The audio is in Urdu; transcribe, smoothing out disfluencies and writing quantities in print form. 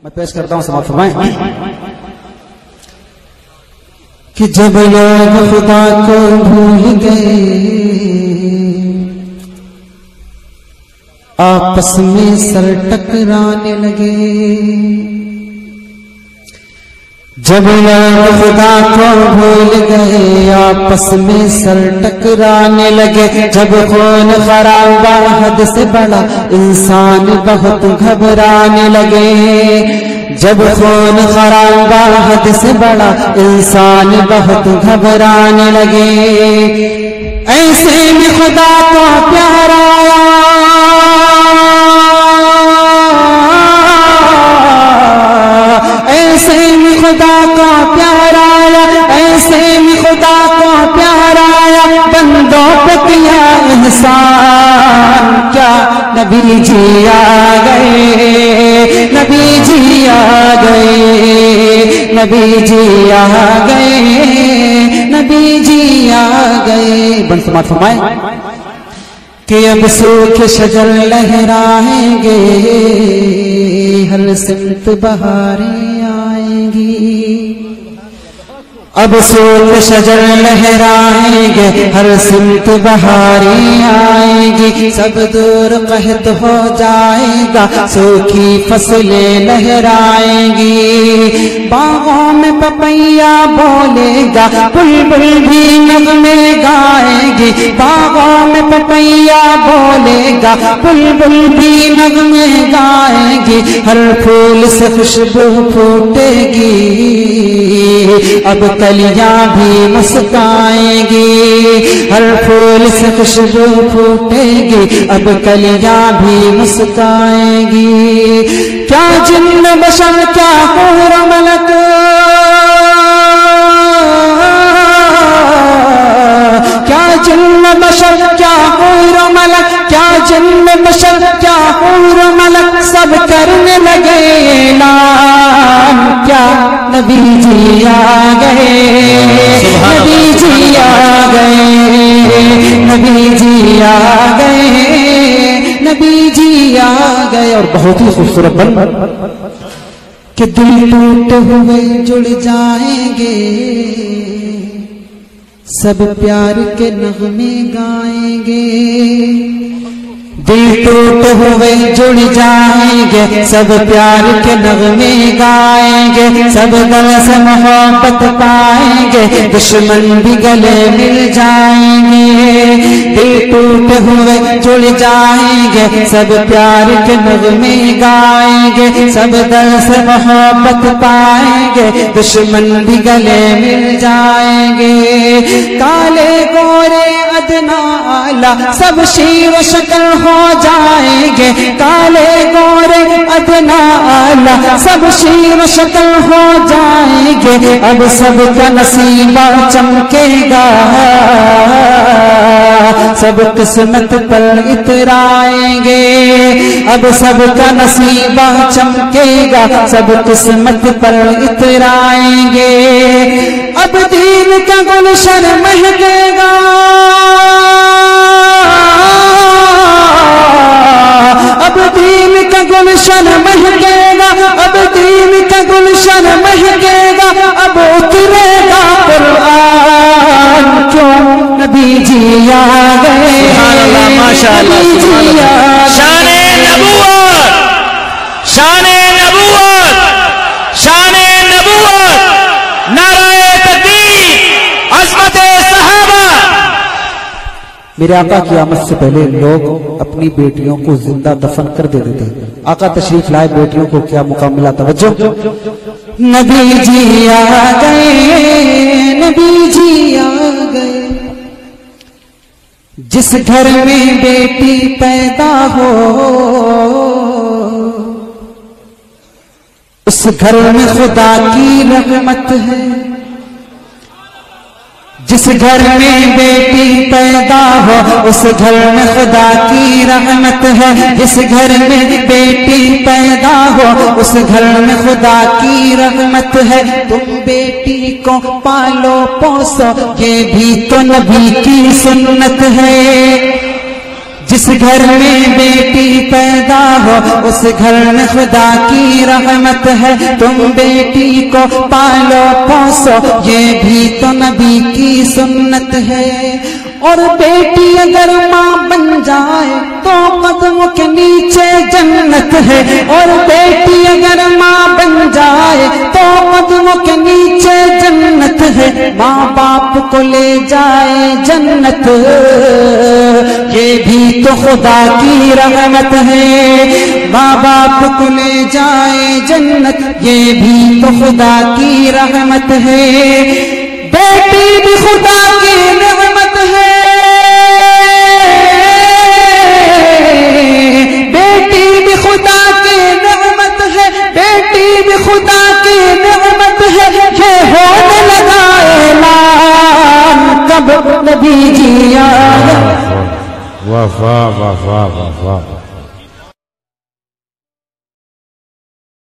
میں پیش کرتا ہوں، سماعت فرمائیں کہ جب لوگ خدا کو بھول گئے آپس میں سر ٹکرانے لگے، جب لوگ خدا کو بھول گئے آپس میں سر ٹکرانے لگے، جب خون خرابہ حد سے بڑا انسان بہت گھبرانے لگے، جب خون خرابہ حد سے بڑا انسان بہت گھبرانے لگے، ایسے میں خدا کو پیار آیا، ایسے میں خدا کا پیار آیا، ایسے میں خدا کا پیار آیا، بندوں پہ کیا احسان، کیا نبی جی آ گئے، نبی جی آ گئے، نبی جی آ گئے، نبی جی آ گئے۔ بن سماعت فرمائیں کہ اب سوکھ شجر لہرائیں گے، ہر سمت بہاریں آئیں گی، اب سوکھ شجر لہرائیں گے، ہر سمت بہاریں آئیں گی، سب دور قحط ہو جائے گا، سوکھی فصلیں لہرائیں گی، باغوں میں پپیا بولے گا، بلبل بھی نغمے گائیں گی، باغوں میں پپیا بولے گا، بلبل بھی نغمے گائیں گی، ہر پھول سے خوشبو پھوٹے گی، اب کلیاں بھی مسکائیں گی، ہر پھول سے خوشبو پھوٹے گی، اب کلیاں بھی مسکائیں گی، کیا جن بشر کیا حور و ملک، کیا جن بشر کیا حور و ملک، کیا جن بشر کیا حور و ملک، سب کرنے لگے اعلان، کیا نبی جی آ گئے، نبی جی آ گئے، نبی جی آ گئے، نبی جی آ گئے۔ اور بہت ہی خوبصورت بن کہ دل ٹوٹے ہوئے جڑ جائیں گے، سب پیار کے نغمے گائیں گے، دل ٹوٹے ہوئے جڑ جائیں گے، سب پیار کے نغمے گائیں گے، سب دل سے محبت پائیں گے، دشمن بھی گلے مل جائیں گے، دل ٹوٹے ہوئے جڑ جائیں گے، سب پیار کے نغمے گائیں گے، سب دل سے محبت پائیں گے، دشمن بھی گلے مل جائیں گے، کالے گورے ادنا اعلیٰ سب شیر و شکل ہو جائیں گے، کالے گورے ادنا اعلیٰ سب شیر و شکل ہو جائیں گے، اب سب کا نصیبہ چمکے گا، سب قسمت پر اترائیں گے، اب سب کا نصیبہ چمکے گا، سب قسمت پر اترائیں گے، اب دین کا گلشن مہکے گا، اب دین کا گلشن مہکے گا، اب دین کا گلشن مہکے گا، اب اترے گا قرآن، کیوں نبی جی آ گئے، سبحان اللہ، ماشاءاللہ، سبحان اللہ، شان نبوت، شان نبوت، شان نبوت، نعرہ تکبیر، عظمت صحابہ۔ میرے آقا کی آمد سے پہلے لوگ اپنی بیٹیوں کو زندہ دفن کر دیتے تھے، آقا تشریف لائے، بیٹیوں کو کیا مقام ملا، توجہ، نبی جی آ گئے، نبی جی آ گئے، جس گھر میں بیٹی پیدا ہو اس گھر میں خدا کی رحمت ہے، جس گھر میں بیٹی پیدا ہو اس گھر میں خدا کی رحمت ہے، جس گھر میں بیٹی پیدا ہو اس گھر میں خدا کی رحمت ہے، تم بیٹی کو پالو پوسو یہ بھی تو نبی کی سنت ہے، جس گھر میں بیٹی پیدا ہو اس گھر میں خدا کی رحمت ہے. تم بیٹی کو پالو پوسو یہ بھی تو نبی کی سنت ہے. اور بیٹی اگر ماں بن جائے تو قدموں کے نیچے جنت ہے. اور بیٹی اگر ماں بن جائے تو قدموں کے نیچے جنت ہے. ماں باپ کو لے جائے جنت یہ بھی تو خدا کی رحمت ہے. ماں باپ کو لے جائے جنت یہ بھی تو خدا کی رحمت ہے. بیٹی بھی خدا کی نعمت ہے. بیٹی بھی خدا کی نعمت ہے. بیٹی بھی خدا کی نعمت ہے. یہ ہونے لگا اعلان کب نبی جی آئے. واہ واہ واہ واہ واہ.